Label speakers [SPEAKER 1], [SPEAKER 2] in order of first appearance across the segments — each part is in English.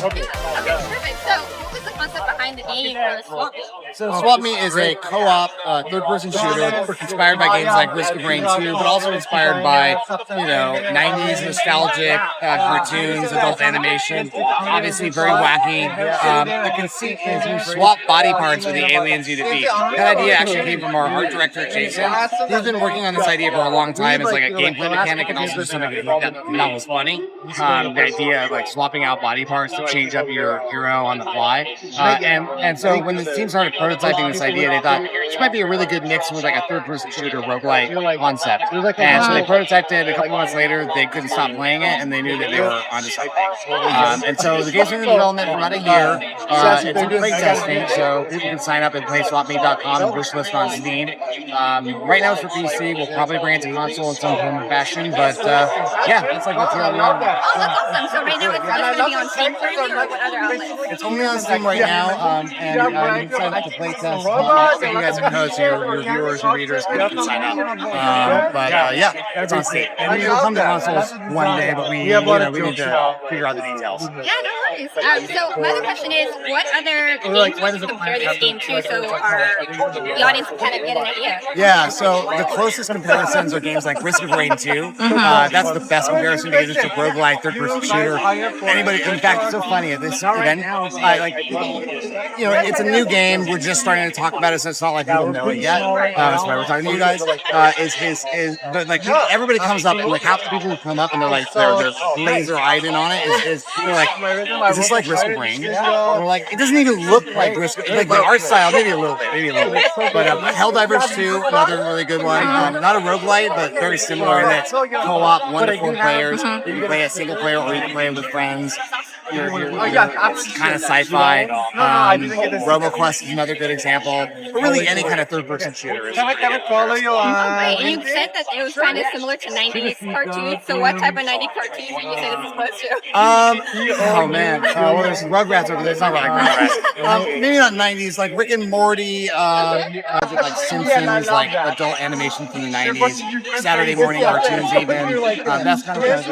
[SPEAKER 1] Okay, perfect. So, what was the concept behind the game for SwapMeat?
[SPEAKER 2] So SwapMeat is a co-op third-person shooter inspired by games like Risk of Rain 2, but also inspired by 90s nostalgic cartoons, adult animation. Obviously, very wacky. The conceit is you swap body parts with the aliens you defeat. That idea actually came from our art director Jason. He's been working on this idea for a long time as like a gameplay mechanic and also something that was funny. The idea of like swapping out body parts to change up your hero on the fly. And so when the team started prototyping this idea, they thought this might be a really good mix with like a third-person shooter roguelite concept. And so they prototyped it. A couple months later, they couldn't stop playing it, and they knew that they were onto something. And so the game's been in development for about a year. It's in play testing, so people can sign up at SwapMeat.com and wish list on Steam. Right now it's for PC. We'll probably bring it to console in some form or fashion, but yeah, that's like what's going on.
[SPEAKER 1] Oh, that's awesome. So right now it's just going to be on Steam currently, or what other outlets?
[SPEAKER 2] It's only on Steam right now, and you can sign up to play test. So you guys can host your viewers and readers can sign up. But yeah, it's on Steam. And it'll come to consoles one day, but we need to figure out the details.
[SPEAKER 1] Yeah, no worries. So my other question is, what other games do you compare this game to, so the audience can kind of get an idea?
[SPEAKER 2] Yeah, so the closest comparisons are games like Risk of Rain 2. That's the best comparison because it's a roguelite third-person shooter. Anybody, in fact, it's so funny at this event. It's a new game. We're just starting to talk about it, so it's not like people know it yet. That's why we're talking to you guys. But like everybody comes up, and like half the people who come up and they're laser-eyed in on it they're like, is this like Risk of Rain? We're like, it doesn't even look like Risk. Like the art style, maybe a little bit. But Helldivers 2, another really good one. Not a roguelite, but very similar in that co-op, 1 to 4 players. You can play a single player or you can play it with friends. It's kind of sci-fi. RoboQuest is another good example. But really, any kind of third-person shooter is great.
[SPEAKER 1] And you said that it was kind of similar to 90s cartoons. So what type of 90s cartoons would you say this is close to?
[SPEAKER 2] Oh man, well there's Rugrats over there. It's not like Rugrats. Maybe not 90s, like Rick and Morty, like Simpsons, like adult animation from the 90s, Saturday morning cartoons even. That's kind of it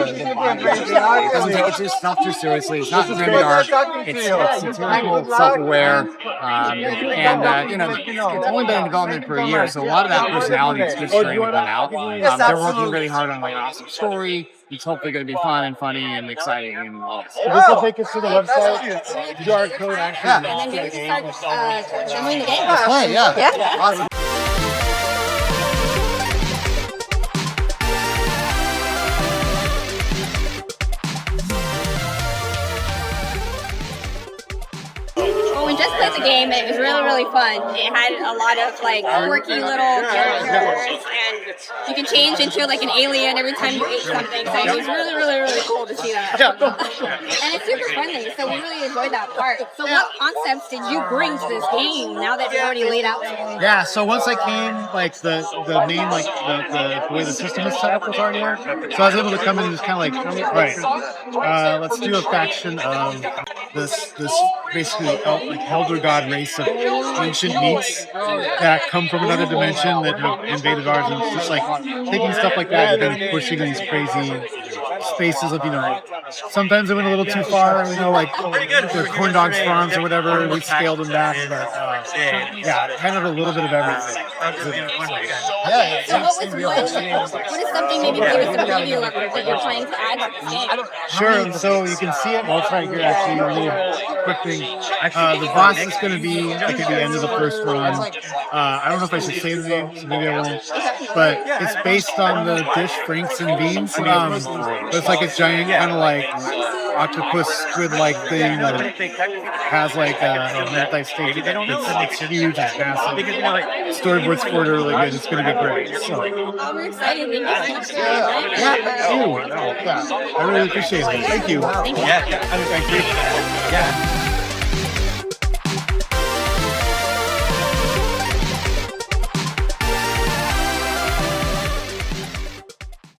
[SPEAKER 2] doesn't take itself too seriously. It's not grim dark. It's satirical, self-aware, and it's only been in development for a year, so a lot of that personality is just starting to come out. They're working really hard on like an awesome story. It's hopefully going to be fun and funny and exciting and all this.
[SPEAKER 3] This will take us to the website. QR code actually.
[SPEAKER 1] And then here we start demoing the game.
[SPEAKER 2] Let's play, yeah. Awesome.
[SPEAKER 1] We just played the game and it was really, really fun. It had a lot of like quirky little characters and you can change into like an alien every time you ate something. So it was really, really, really cool to see that. And it's super friendly, so we really enjoyed that part. So what concepts did you bring to this game now that you've already laid out?
[SPEAKER 3] Yeah, so once I came, like the main, like the way the system is set up was already there. So I was able to come in and just kind of like, right, let's do a faction of this basically like elder god race of ancient meats that come from another dimension that have invaded ours, and it's just like taking stuff like that and then pushing these crazy spaces of, sometimes it went a little too far, like the corn dogs farms or whatever, we scaled them back, but yeah, kind of a little bit of everything.
[SPEAKER 1] So what is something maybe give us a preview of that you're trying to add to this game?
[SPEAKER 3] Sure, so you can see it, well, it's right here actually, a little quick thing. The boss is going to be like at the end of the first run. I don't know if I should say the name, so maybe I won't. But it's based on the dish Franks and Beans. It's like a giant kind of like octopus squid-like thing that has like a multi-stage. It's huge, it's massive. Storyboard's for it are really good. It's going to be great. So.
[SPEAKER 1] We're excited. Thank you so much.
[SPEAKER 3] Yeah, I really appreciate it. Thank you.
[SPEAKER 1] Thank you.
[SPEAKER 3] Thank you. Yeah.